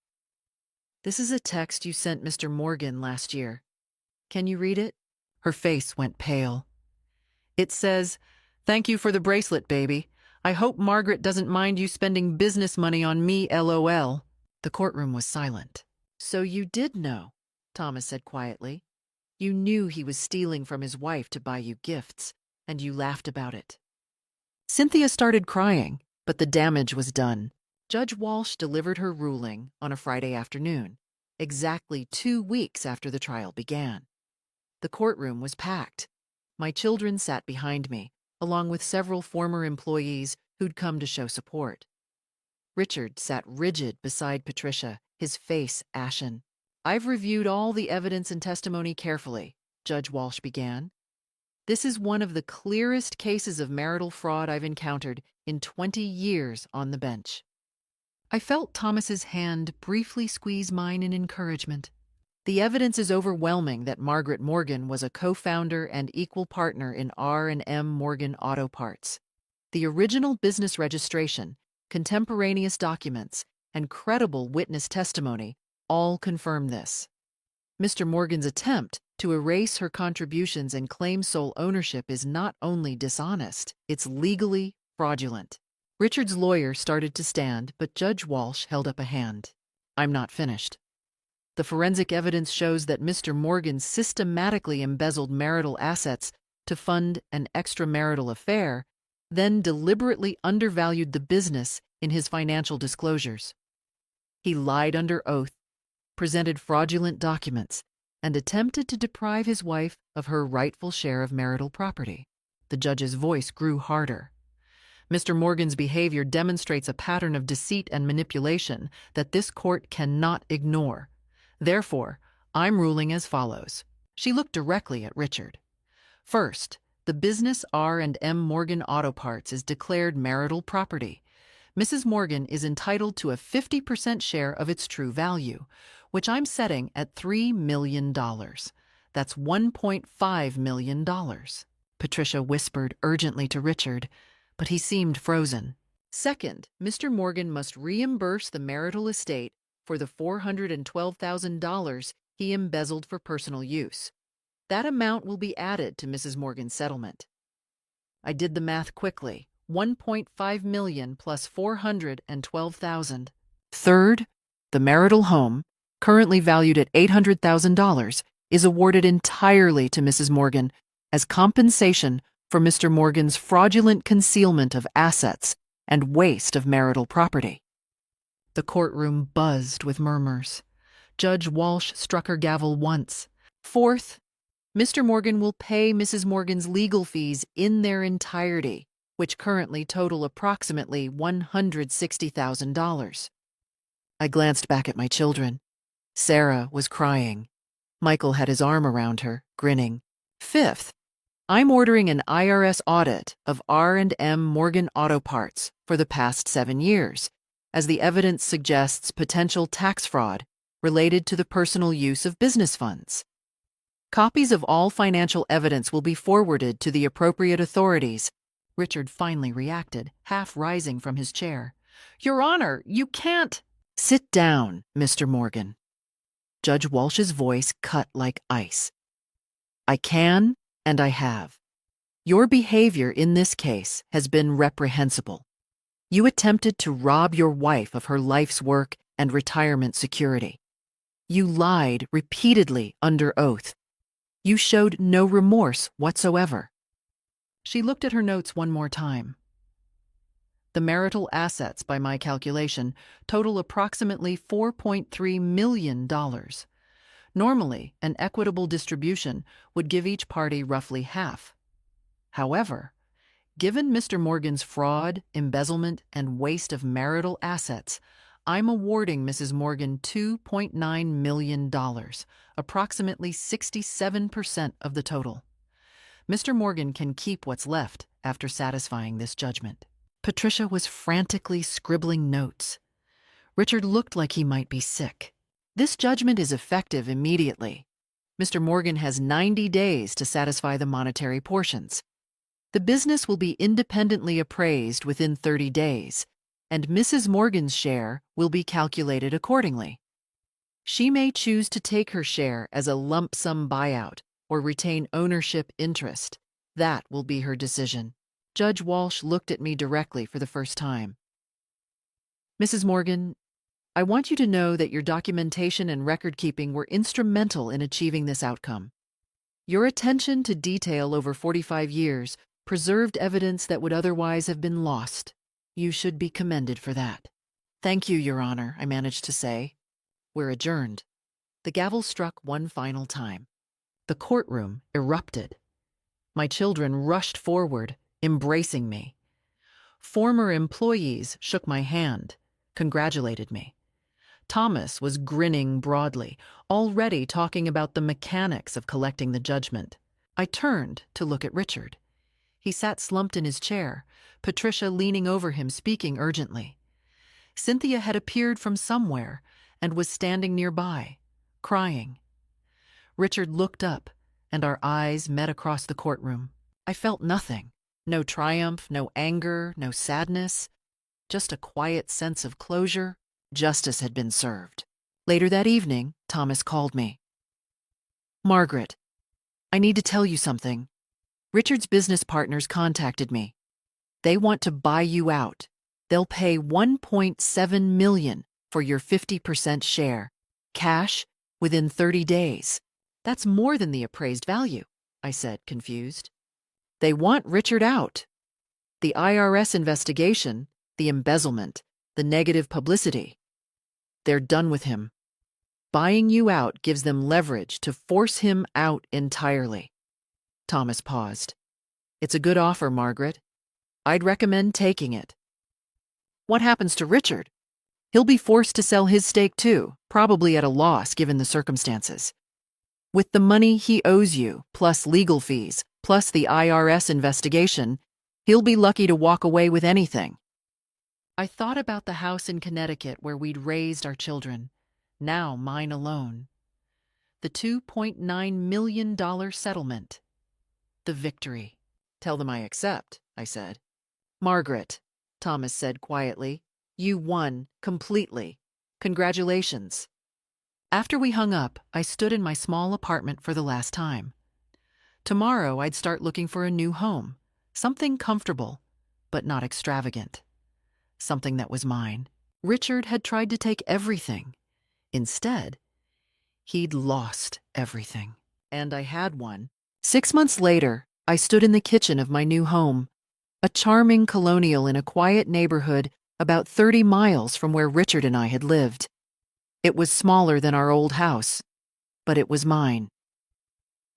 This is a text you sent Mr. Morgan last year. Can you read it? Her face went pale. It says, "Thank you for the bracelet, baby. I hope Margaret doesn't mind you spending business money on me, LOL." The courtroom was silent. So you did know, Thomas said quietly. You knew he was stealing from his wife to buy you gifts, and you laughed about it. Cynthia started crying, but the damage was done. Judge Walsh delivered her ruling on a Friday afternoon, exactly 2 weeks after the trial began. The courtroom was packed. My children sat behind me, along with several former employees who'd come to show support. Richard sat rigid beside Patricia, his face ashen. I've reviewed all the evidence and testimony carefully, Judge Walsh began. This is one of the clearest cases of marital fraud I've encountered in 20 years on the bench. I felt Thomas's hand briefly squeeze mine in encouragement. The evidence is overwhelming that Margaret Morgan was a co-founder and equal partner in R&M Morgan Auto Parts. The original business registration, contemporaneous documents, and credible witness testimony all confirm this. Mr. Morgan's attempt to erase her contributions and claim sole ownership is not only dishonest, it's legally fraudulent. Richard's lawyer started to stand, but Judge Walsh held up a hand. I'm not finished. The forensic evidence shows that Mr. Morgan systematically embezzled marital assets to fund an extramarital affair, then deliberately undervalued the business in his financial disclosures. He lied under oath, presented fraudulent documents, and attempted to deprive his wife of her rightful share of marital property. The judge's voice grew harder. Mr. Morgan's behavior demonstrates a pattern of deceit and manipulation that this court cannot ignore. Therefore, I'm ruling as follows. She looked directly at Richard. First, the business R&M Morgan Auto Parts is declared marital property. Mrs. Morgan is entitled to a 50% share of its true value, which I'm setting at $3 million. That's $1.5 million. Patricia whispered urgently to Richard, but he seemed frozen. Second, Mr. Morgan must reimburse the marital estate for the $412,000 he embezzled for personal use. That amount will be added to Mrs. Morgan's settlement. I did the math quickly. $1.5 million plus $412,000. Third, the marital home, currently valued at $800,000, is awarded entirely to Mrs. Morgan as compensation for Mr. Morgan's fraudulent concealment of assets and waste of marital property. The courtroom buzzed with murmurs. Judge Walsh struck her gavel once. Fourth, Mr. Morgan will pay Mrs. Morgan's legal fees in their entirety, which currently total approximately $160,000. I glanced back at my children. Sarah was crying. Michael had his arm around her, grinning. Fifth, I'm ordering an IRS audit of R&M Morgan Auto Parts for the past 7 years, as the evidence suggests potential tax fraud related to the personal use of business funds. Copies of all financial evidence will be forwarded to the appropriate authorities. Richard finally reacted, half rising from his chair. Your Honor, you can't— Sit down, Mr. Morgan. Judge Walsh's voice cut like ice. I can, and I have. Your behavior in this case has been reprehensible. You attempted to rob your wife of her life's work and retirement security. You lied repeatedly under oath. You showed no remorse whatsoever. She looked at her notes one more time. The marital assets, by my calculation, total approximately $4.3 million. Normally, an equitable distribution would give each party roughly half. However, given Mr. Morgan's fraud, embezzlement, and waste of marital assets, I'm awarding Mrs. Morgan $2.9 million, approximately 67% of the total. Mr. Morgan can keep what's left after satisfying this judgment. Patricia was frantically scribbling notes. Richard looked like he might be sick. This judgment is effective immediately. Mr. Morgan has 90 days to satisfy the monetary portions. The business will be independently appraised within 30 days, and Mrs. Morgan's share will be calculated accordingly. She may choose to take her share as a lump sum buyout or retain ownership interest. That will be her decision. Judge Walsh looked at me directly for the first time. Mrs. Morgan, I want you to know that your documentation and record-keeping were instrumental in achieving this outcome. Your attention to detail over 45 years preserved evidence that would otherwise have been lost. You should be commended for that. Thank you, Your Honor, I managed to say. We're adjourned. The gavel struck one final time. The courtroom erupted. My children rushed forward, embracing me. Former employees shook my hand, congratulated me. Thomas was grinning broadly, already talking about the mechanics of collecting the judgment. I turned to look at Richard. He sat slumped in his chair, Patricia leaning over him, speaking urgently. Cynthia had appeared from somewhere and was standing nearby, crying. Richard looked up, and our eyes met across the courtroom. I felt nothing. No triumph, no anger, no sadness. Just a quiet sense of closure. Justice had been served. Later that evening, Thomas called me. Margaret, I need to tell you something. Richard's business partners contacted me. They want to buy you out. They'll pay $1.7 million for your 50% share, cash within 30 days. That's more than the appraised value, I said, confused. They want Richard out. The IRS investigation, the embezzlement, the negative publicity. They're done with him. Buying you out gives them leverage to force him out entirely. Thomas paused. It's a good offer, Margaret. I'd recommend taking it. What happens to Richard? He'll be forced to sell his stake too, probably at a loss given the circumstances. With the money he owes you, plus legal fees, plus the IRS investigation, he'll be lucky to walk away with anything. I thought about the house in Connecticut where we'd raised our children, now mine alone. The $2.9 million settlement. The victory. Tell them I accept, I said. Margaret, Thomas said quietly, you won completely. Congratulations. After we hung up, I stood in my small apartment for the last time. Tomorrow I'd start looking for a new home, something comfortable, but not extravagant. Something that was mine. Richard had tried to take everything. Instead, he'd lost everything. And I had one. 6 months later, I stood in the kitchen of my new home, a charming colonial in a quiet neighborhood about 30 miles from where Richard and I had lived. It was smaller than our old house, but it was mine.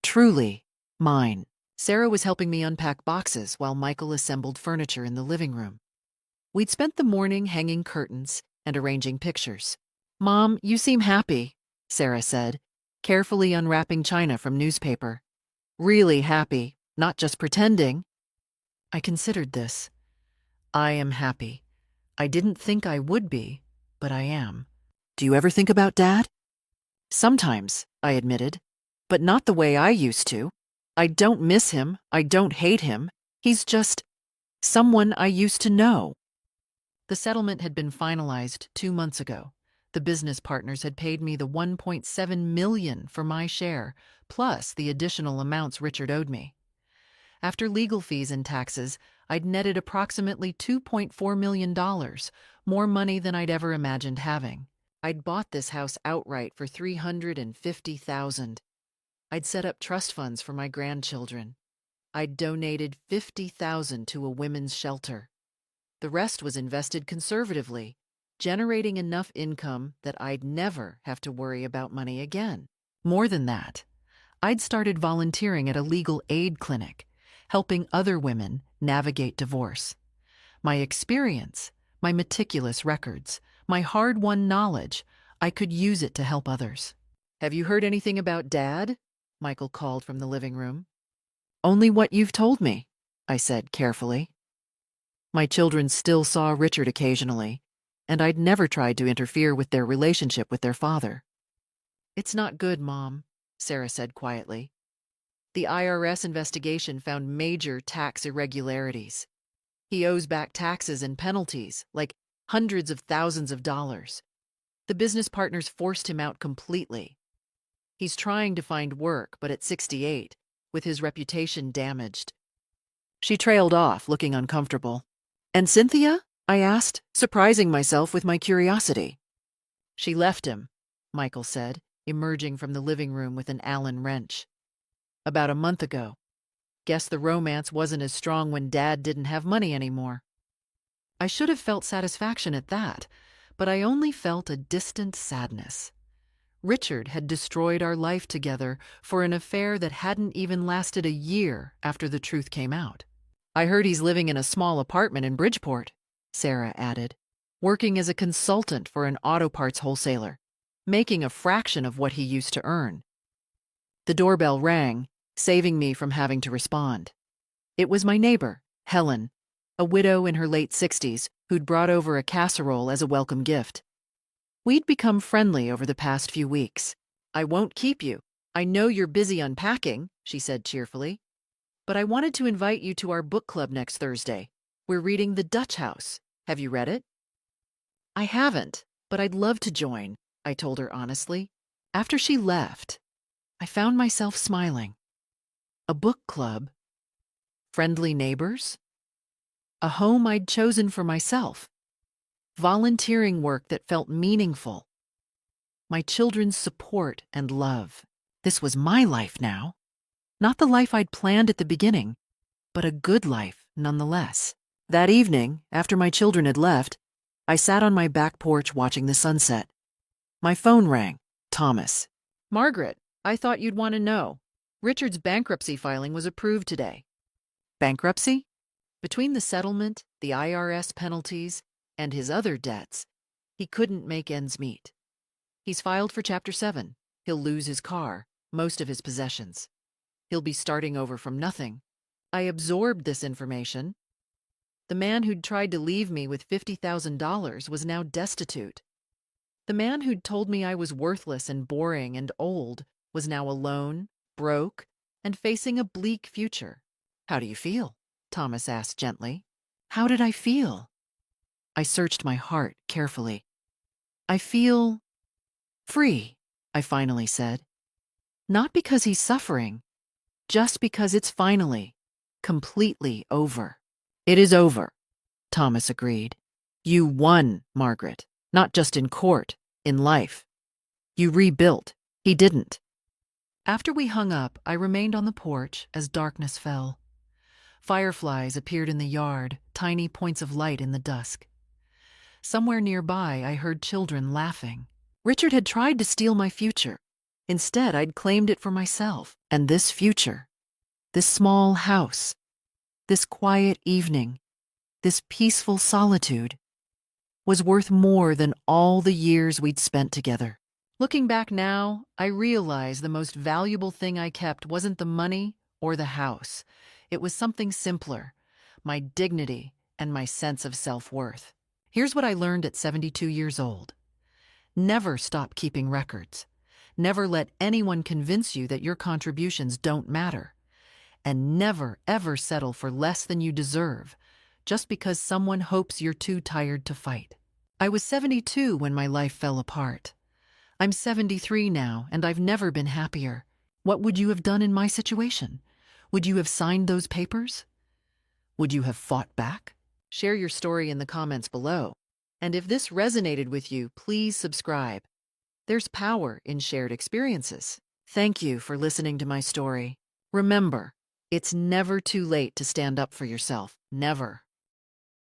Truly mine. Sarah was helping me unpack boxes while Michael assembled furniture in the living room. We'd spent the morning hanging curtains and arranging pictures. Mom, you seem happy, Sarah said, carefully unwrapping china from newspaper. Really happy, not just pretending. I considered this. I am happy. I didn't think I would be, but I am. Do you ever think about Dad? Sometimes, I admitted, but not the way I used to. I don't miss him. I don't hate him. He's just someone I used to know. The settlement had been finalized 2 months ago. The business partners had paid me the $1.7 million for my share, plus the additional amounts Richard owed me. After legal fees and taxes, I'd netted approximately $2.4 million, more money than I'd ever imagined having. I'd bought this house outright for $350,000. I'd set up trust funds for my grandchildren. I'd donated $50,000 to a women's shelter. The rest was invested conservatively, generating enough income that I'd never have to worry about money again. More than that, I'd started volunteering at a legal aid clinic, helping other women navigate divorce. My experience, my meticulous records, my hard-won knowledge, I could use it to help others. Have you heard anything about Dad? Michael called from the living room. Only what you've told me, I said carefully. My children still saw Richard occasionally, and I'd never tried to interfere with their relationship with their father. It's not good, Mom, Sarah said quietly. The IRS investigation found major tax irregularities. He owes back taxes and penalties, like hundreds of thousands of dollars. The business partners forced him out completely. He's trying to find work, but at 68, with his reputation damaged. She trailed off, looking uncomfortable. And Cynthia? I asked, surprising myself with my curiosity. She left him, Michael said, emerging from the living room with an Allen wrench. About a month ago. Guess the romance wasn't as strong when Dad didn't have money anymore. I should have felt satisfaction at that, but I only felt a distant sadness. Richard had destroyed our life together for an affair that hadn't even lasted a year after the truth came out. I heard he's living in a small apartment in Bridgeport, Sarah added, working as a consultant for an auto parts wholesaler, making a fraction of what he used to earn. The doorbell rang, saving me from having to respond. It was my neighbor, Helen, a widow in her late 60s who'd brought over a casserole as a welcome gift. We'd become friendly over the past few weeks. I won't keep you. I know you're busy unpacking, she said cheerfully. But I wanted to invite you to our book club next Thursday. We're reading The Dutch House. Have you read it? I haven't, but I'd love to join, I told her honestly. After she left, I found myself smiling. A book club? Friendly neighbors? A home I'd chosen for myself. volunteering work that felt meaningful, my children's support and love. This was my life now. Not the life I'd planned at the beginning, but a good life nonetheless. That evening, after my children had left, I sat on my back porch watching the sunset. My phone rang. Thomas. Margaret, I thought you'd want to know. Richard's bankruptcy filing was approved today. Bankruptcy? Between the settlement, the IRS penalties, and his other debts, he couldn't make ends meet. He's filed for Chapter 7. He'll lose his car, most of his possessions. He'll be starting over from nothing. I absorbed this information. The man who'd tried to leave me with $50,000 was now destitute. The man who'd told me I was worthless and boring and old was now alone, broke, and facing a bleak future. How do you feel? Thomas asked gently. How did I feel? I searched my heart carefully. I feel free, I finally said. Not because he's suffering, just because it's finally, completely over. It is over, Thomas agreed. You won, Margaret, not just in court, in life. You rebuilt. He didn't. After we hung up, I remained on the porch as darkness fell. Fireflies appeared in the yard, tiny points of light in the dusk. Somewhere nearby, I heard children laughing. Richard had tried to steal my future. Instead, I'd claimed it for myself. And this future, this small house, this quiet evening, this peaceful solitude, was worth more than all the years we'd spent together. Looking back now, I realize the most valuable thing I kept wasn't the money or the house. It was something simpler, my dignity and my sense of self-worth. Here's what I learned at 72 years old. Never stop keeping records. Never let anyone convince you that your contributions don't matter. And never, ever settle for less than you deserve, just because someone hopes you're too tired to fight. I was 72 when my life fell apart. I'm 73 now, and I've never been happier. What would you have done in my situation? Would you have signed those papers? Would you have fought back? Share your story in the comments below. And if this resonated with you, please subscribe. There's power in shared experiences. Thank you for listening to my story. Remember, it's never too late to stand up for yourself. Never.